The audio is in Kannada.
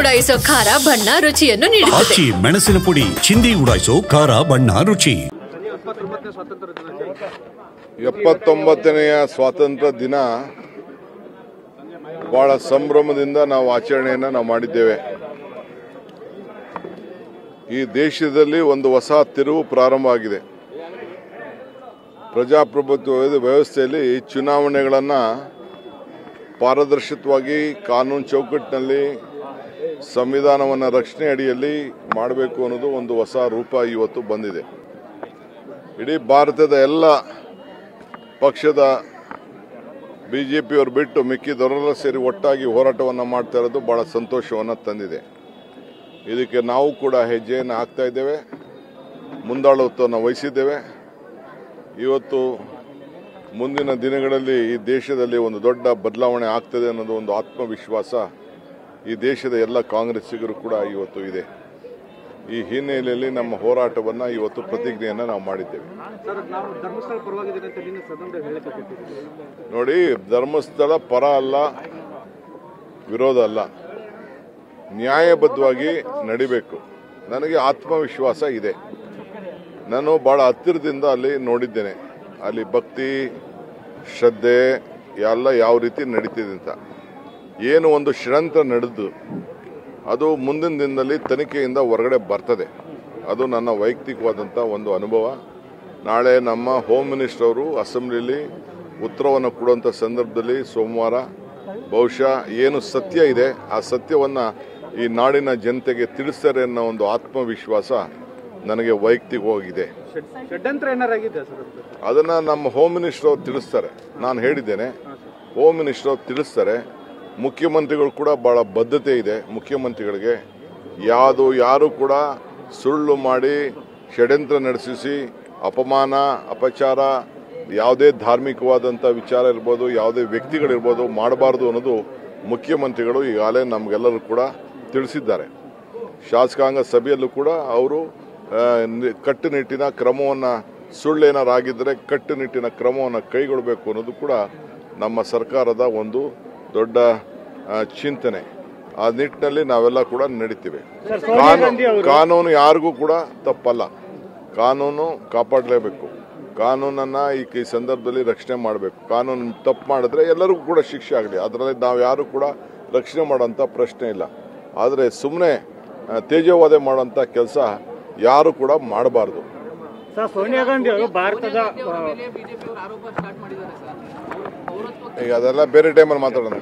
ಉಡಾಯಿಸೋ ಖಾರ ಬಣ್ಣ ರುಚಿಯನ್ನು ನೀಡುತ್ತದೆ. ಮೆಣಸಿನ ಪುಡಿ ಚಿಂದಿ ಉಡಾಯಿಸೋ ಖಾರ ಬಣ್ಣ ರುಚಿ. 79ನೇಯ ಸ್ವಾತಂತ್ರ್ಯ ದಿನ ಬಹಳ ಸಂಭ್ರಮದಿಂದ ನಾವು ಆಚರಣೆಯನ್ನು ನಾವು ಮಾಡಿದ್ದೇವೆ. ಈ ದೇಶದಲ್ಲಿ ಒಂದು ಹೊಸ ತಿರುವು ಪ್ರಾರಂಭ ಆಗಿದೆ. ಪ್ರಜಾಪ್ರಭುತ್ವ ವ್ಯವಸ್ಥೆಯಲ್ಲಿ ಚುನಾವಣೆಗಳನ್ನು ಪಾರದರ್ಶಕವಾಗಿ ಕಾನೂನು ಚೌಕಟ್ಟಿನಲ್ಲಿ ಸಂವಿಧಾನವನ್ನು ರಕ್ಷಣೆ ಅಡಿಯಲ್ಲಿ ಮಾಡಬೇಕು ಅನ್ನೋದು ಒಂದು ಹೊಸ ರೂಪ ಇವತ್ತು ಬಂದಿದೆ. ಇಡೀ ಭಾರತದ ಎಲ್ಲ ಪಕ್ಷದ ಬಿಜೆಪಿಯವರು ಬಿಟ್ಟು ಮಿಕ್ಕಿದವರೆಲ್ಲ ಸೇರಿ ಒಟ್ಟಾಗಿ ಹೋರಾಟವನ್ನು ಮಾಡ್ತಾ ಇರೋದು ಬಹಳ ಸಂತೋಷವನ್ನು ತಂದಿದೆ. ಇದಕ್ಕೆ ನಾವು ಕೂಡ ಹೆಜ್ಜೆಯನ್ನು ಹಾಕ್ತಾ ಇದ್ದೇವೆ, ಮುಂದಾಳತ್ವವನ್ನು ವಹಿಸಿದ್ದೇವೆ. ಇವತ್ತು ಮುಂದಿನ ದಿನಗಳಲ್ಲಿ ಈ ದೇಶದಲ್ಲಿ ಒಂದು ದೊಡ್ಡ ಬದಲಾವಣೆ ಆಗ್ತದೆ ಅನ್ನೋದು ಒಂದು ಆತ್ಮವಿಶ್ವಾಸ ಈ ದೇಶದ ಎಲ್ಲ ಕಾಂಗ್ರೆಸ್ಸಿಗರು ಕೂಡ ಇವತ್ತು ಇದೆ. ಈ ಹಿನ್ನೆಲೆಯಲ್ಲಿ ನಮ್ಮ ಹೋರಾಟವನ್ನು ಇವತ್ತು ಪ್ರತಿಜ್ಞೆಯನ್ನು ನಾವು ಮಾಡಿದ್ದೇವೆ. ನೋಡಿ, ಧರ್ಮಸ್ಥಳ ಪರ ಅಲ್ಲ, ವಿರೋಧ ಅಲ್ಲ, ನ್ಯಾಯಬದ್ಧವಾಗಿ ನಡಿಬೇಕು. ನನಗೆ ಆತ್ಮವಿಶ್ವಾಸ ಇದೆ. ನಾನು ಬಹಳ ಹತ್ತಿರದಿಂದ ಅಲ್ಲಿ ನೋಡಿದ್ದೇನೆ. ಅಲ್ಲಿ ಭಕ್ತಿ ಶ್ರದ್ಧೆ ಎಲ್ಲ ಯಾವ ರೀತಿ ನಡೀತಿದೆ ಅಂತ. ಏನು ಒಂದು ಷಡ್ಯಂತ್ರ ನಡೆದು ಅದು ಮುಂದಿನ ದಿನದಲ್ಲಿ ತನಿಖೆಯಿಂದ ಹೊರಗಡೆ ಬರ್ತದೆ. ಅದು ನನ್ನ ವೈಯಕ್ತಿಕವಾದಂಥ ಒಂದು ಅನುಭವ. ನಾಳೆ ನಮ್ಮ ಹೋಮ್ ಮಿನಿಸ್ಟರ್ ಅವರು ಅಸೆಂಬ್ಲಿಯಲ್ಲಿ ಉತ್ತರವನ್ನು ಕೊಡುವಂಥ ಸಂದರ್ಭದಲ್ಲಿ ಸೋಮವಾರ ಬಹುಶಃ ಏನು ಸತ್ಯ ಇದೆ ಆ ಸತ್ಯವನ್ನು ಈ ನಾಡಿನ ಜನತೆಗೆ ತಿಳಿಸ್ತಾರೆ ಅನ್ನೋ ಒಂದು ಆತ್ಮವಿಶ್ವಾಸ ನನಗೆ ವೈಯಕ್ತಿಕವಾಗಿದೆ. ಅದನ್ನು ನಮ್ಮ ಹೋಮ್ ಮಿನಿಸ್ಟರ್ ಅವರು ತಿಳಿಸ್ತಾರೆ. ನಾನು ಹೇಳಿದ್ದೇನೆ, ಹೋಮ್ ಮಿನಿಸ್ಟರ್ ಅವರು ತಿಳಿಸ್ತಾರೆ. ಮುಖ್ಯಮಂತ್ರಿಗಳು ಕೂಡ ಬಹಳ ಬದ್ಧತೆ ಇದೆ. ಮುಖ್ಯಮಂತ್ರಿಗಳಿಗೆ ಯಾರು ಕೂಡ ಸುಳ್ಳು ಮಾಡಿ ಷಡ್ಯಂತ್ರ ನಡೆಸಿ ಅಪಮಾನ ಅಪಚಾರ ಯಾವುದೇ ಧಾರ್ಮಿಕವಾದಂಥ ವಿಚಾರ ಇರ್ಬೋದು, ಯಾವುದೇ ವ್ಯಕ್ತಿಗಳಿರ್ಬೋದು ಮಾಡಬಾರ್ದು ಅನ್ನೋದು ಮುಖ್ಯಮಂತ್ರಿಗಳು ಈಗಾಗಲೇ ನಮಗೆಲ್ಲರೂ ಕೂಡ ತಿಳಿಸಿದ್ದಾರೆ. ಶಾಸಕಾಂಗ ಸಭೆಯಲ್ಲೂ ಕೂಡ ಅವರು ಕಟ್ಟುನಿಟ್ಟಿನ ಕ್ರಮವನ್ನು, ಸುಳ್ಳೇನಾರಾಗಿದ್ದರೆ ಕಟ್ಟುನಿಟ್ಟಿನ ಕ್ರಮವನ್ನು ಕೈಗೊಳ್ಳಬೇಕು ಅನ್ನೋದು ಕೂಡ ನಮ್ಮ ಸರ್ಕಾರದ ಒಂದು ದೊಡ್ಡ ಚಿಂತನೆ. ಆ ನಿಟ್ಟಿನಲ್ಲಿ ನಾವೆಲ್ಲ ಕೂಡ ನಡೀತೀವಿ. ಕಾನೂನು ಯಾರಿಗೂ ಕೂಡ ತಪ್ಪಲ್ಲ. ಕಾನೂನು ಕಾಪಾಡಲೇಬೇಕು. ಕಾನೂನನ್ನು ಈ ಸಂದರ್ಭದಲ್ಲಿ ರಕ್ಷಣೆ ಮಾಡಬೇಕು. ಕಾನೂನು ತಪ್ಪು ಮಾಡಿದ್ರೆ ಎಲ್ಲರಿಗೂ ಕೂಡ ಶಿಕ್ಷೆ ಆಗಲಿ. ಅದರಲ್ಲಿ ನಾವು ಯಾರು ಕೂಡ ರಕ್ಷಣೆ ಮಾಡೋಂಥ ಪ್ರಶ್ನೆ ಇಲ್ಲ. ಆದರೆ ಸುಮ್ಮನೆ ತೇಜೋವಧೆ ಮಾಡೋಂಥ ಕೆಲಸ ಯಾರು ಕೂಡ ಮಾಡಬಾರ್ದು. ಸೋನಿಯಾ ಗಾಂಧಿ ಅವರು ಭಾರತದ ಈಗ ಅದೆಲ್ಲ ಬೇರೆ ಟೈಮಲ್ಲಿ ಮಾತಾಡೋಣ.